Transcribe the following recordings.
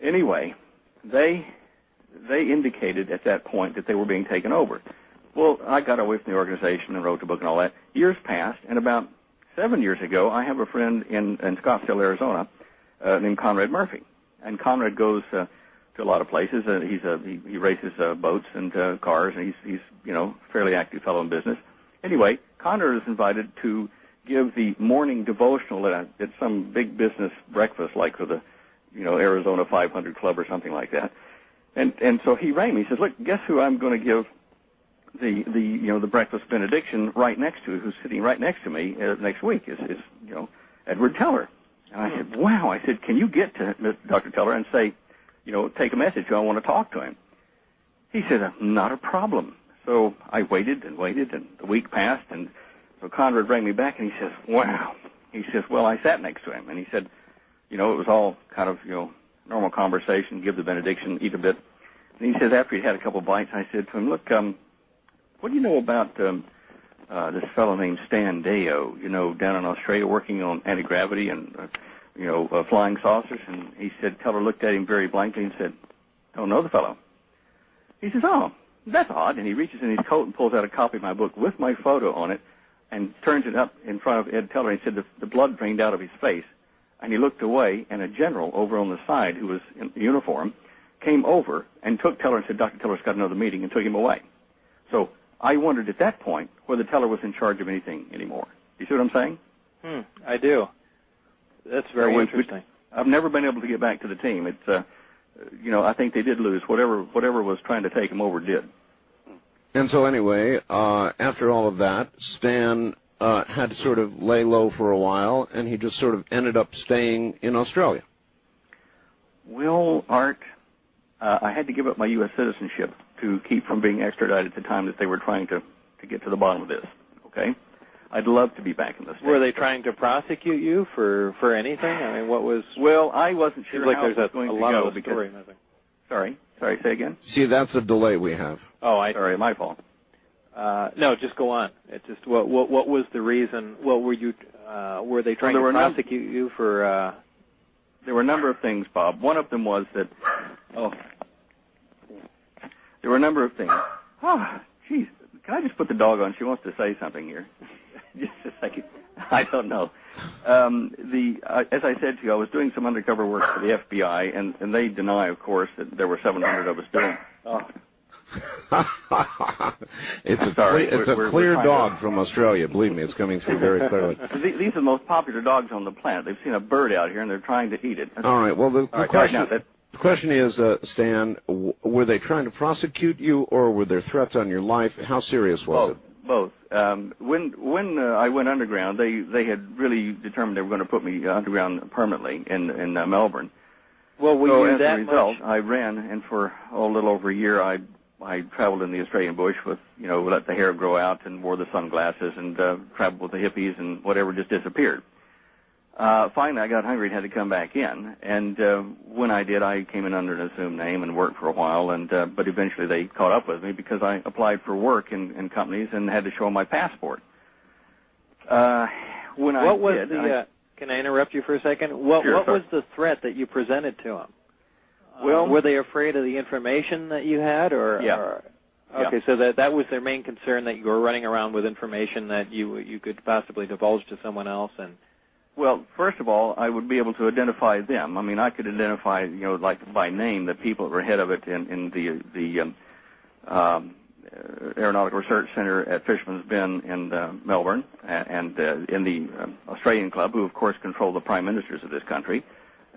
Anyway, they indicated at that point that they were being taken over. Well, I got away from the organization and wrote the book and all that. Years passed, and about 7 years ago, I have a friend in Scottsdale, Arizona, named Conrad Murphy. And Conrad goes to a lot of places. He races boats and cars, and he's fairly active fellow in business. Anyway, Conrad is invited to give the morning devotional at some big business breakfast, like for the Arizona 500 Club or something like that. And so he rang me. He says, "Look, guess who I'm going to give the breakfast benediction right next to, who's sitting right next to me next week is Edward Teller." And I said, "Wow." I said, "Can you get to Dr. Teller and say, take a message. I want to talk to him." He said, "Not a problem." So I waited, and the week passed, and so Conrad rang me back, and he says, "Wow." He says, "Well, I sat next to him," and he said, it was all kind of, normal conversation, give the benediction, eat a bit. And he says, after he'd had a couple bites, I said to him, "Look, what do you know about this fellow named Stan Deyo, down in Australia working on anti-gravity and, flying saucers?" And he said, Teller looked at him very blankly and said, "Don't know the fellow." He says, "Oh, that's odd." And he reaches in his coat and pulls out a copy of my book with my photo on it and turns it up in front of Ed Teller. He said the blood drained out of his face. And he looked away, and a general over on the side who was in uniform came over and took Teller and said, "Dr. Teller's got another meeting," and took him away. So I wondered at that point whether Teller was in charge of anything anymore. You see what I'm saying? I do. That's very interesting. I've never been able to get back to the team. It's, I think they did lose. Whatever was trying to take him over did. And so anyway, after all of that, Stan had to sort of lay low for a while, and he just sort of ended up staying in Australia. Well, Art, I had to give up my U.S. citizenship to keep from being extradited at the time that they were trying to get to the bottom of this, okay? I'd love to be back in the States. Were they trying to prosecute you for anything? I mean, what was... Well, I wasn't sure like how it was going to go. There's a lot of the story missing. Sorry, say again? See, that's a delay we have. Oh, Sorry, my fault. No, just go on. It's just what was the reason? What were you? Were they trying to prosecute you for? There were a number of things, Bob. One of them was that. There were a number of things. Oh, geez, can I just put the dog on? She wants to say something here. Just a second. I don't know. As I said to you, I was doing some undercover work for the FBI, and they deny, of course, that there were 700 of us doing. Oh. It's a clear dog from Australia. Believe me, it's coming through very clearly. These are the most popular dogs on the planet. They've seen a bird out here, and they're trying to eat it. All right. Well, the question is, Stan, were they trying to prosecute you, or were there threats on your life? How serious was it? Both. When I went underground, they had really determined they were going to put me underground permanently in Melbourne. Well, as a result, I ran, and for a little over a year, I traveled in the Australian bush with, let the hair grow out and wore the sunglasses and traveled with the hippies and whatever just disappeared. Finally, I got hungry and had to come back in. And when I did, I came in under an assumed name and worked for a while. But eventually they caught up with me because I applied for work in companies and had to show my passport. Can I interrupt you for a second? What was the threat that you presented to them? Well, were they afraid of the information that you had, or? Yeah. Okay, so that was their main concern, that you were running around with information that you could possibly divulge to someone else, and. Well, first of all, I would be able to identify them. I mean, I could identify, like by name, the people that were head of it in the Aeronautical Research Center at Fisherman's Bend in Melbourne, and in the Australian Club, who of course control the prime ministers of this country.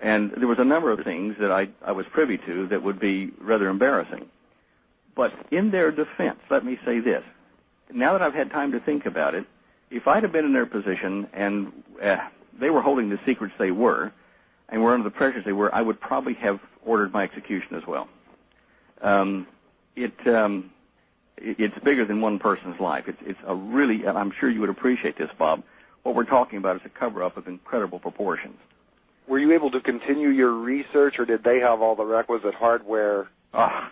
And there was a number of things that I was privy to that would be rather embarrassing. But in their defense, let me say this. Now that I've had time to think about it, if I'd have been in their position and they were holding the secrets they were and were under the pressures they were, I would probably have ordered my execution as well. It's bigger than one person's life. It's a really, and I'm sure you would appreciate this, Bob, what we're talking about is a cover-up of incredible proportions. Were you able to continue your research, or did they have all the requisite hardware? Of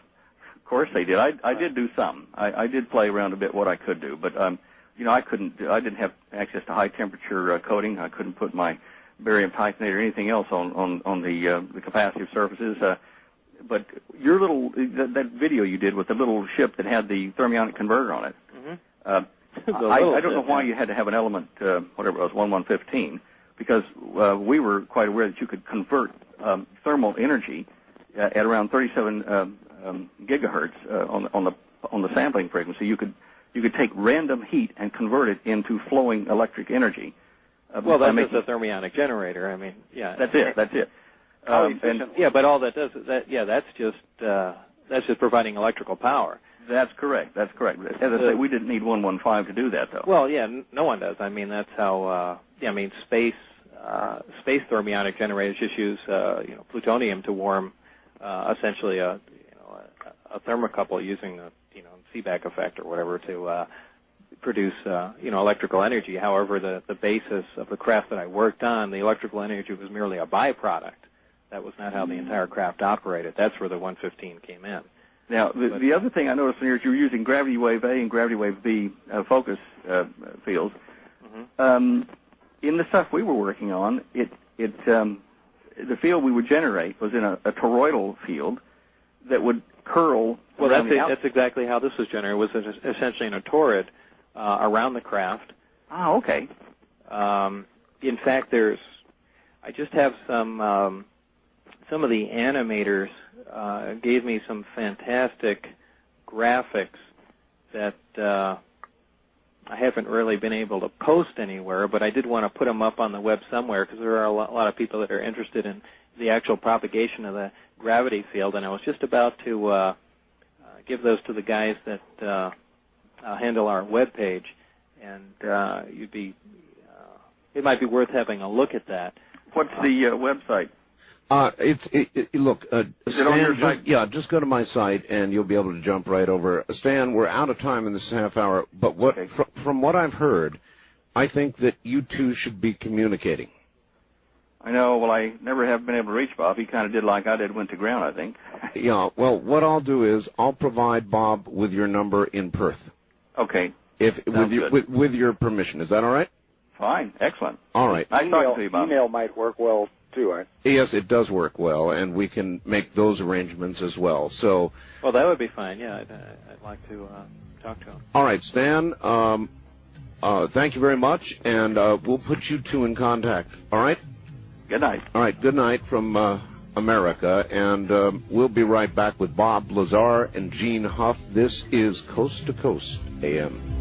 course they did. I did do some. I did play around a bit what I could do, but I didn't have access to high temperature coating. I couldn't put my barium titanate or anything else on the capacitive surfaces. But your that video you did with the little ship that had the thermionic converter on it, I don't know why you had to have an element, whatever it was, 1115, because we were quite aware that you could convert thermal energy at around 37 gigahertz on the sampling frequency. You could take random heat and convert it into flowing electric energy. Well, that's just a thermionic generator. I mean, yeah. That's it. But all that does is that's just providing electrical power. That's correct. As I say, we didn't need 115 to do that, though. Well, yeah, no one does. I mean, that's how. Space thermionic generators just use plutonium to warm essentially a thermocouple using a Seebeck effect or whatever to produce electrical energy. However, the basis of the craft that I worked on, the electrical energy was merely a byproduct. That was not how the entire craft operated. That's where the 115 came in. Now, the other thing I noticed in here is you were using gravity wave A and gravity wave B focus fields. Mm-hmm. In the stuff we were working on, the field we would generate was in a toroidal field that would curl. Well, that's exactly how this was generated. It was essentially in a toroid around the craft. Oh, okay. In fact, I just have some of the animators gave me some fantastic graphics that I haven't really been able to post anywhere, but I did want to put them up on the web somewhere because there are a lot of people that are interested in the actual propagation of the gravity field, and I was just about to give those to the guys that handle our web page, and it might be worth having a look at that. What's the website? Look, is it on your site? Just go to my site and you'll be able to jump right over. Stan, we're out of time in this half hour, but from what I've heard, I think that you two should be communicating. I know. Well, I never have been able to reach Bob. He kind of did like I did, went to ground, I think. Yeah. Well, what I'll do is I'll provide Bob with your number in Perth. Okay. With your permission, is that all right? Fine. Excellent. All right. Nice talking to you, Bob. Email might work well too, right? Yes, it does work well, and we can make those arrangements as well. So. Well, that would be fine. Yeah, I'd like to talk to him. All right, Stan. Thank you very much, and we'll put you two in contact. All right. Good night. All right. Good night from America, and we'll be right back with Bob Lazar and Gene Huff. This is Coast to Coast AM.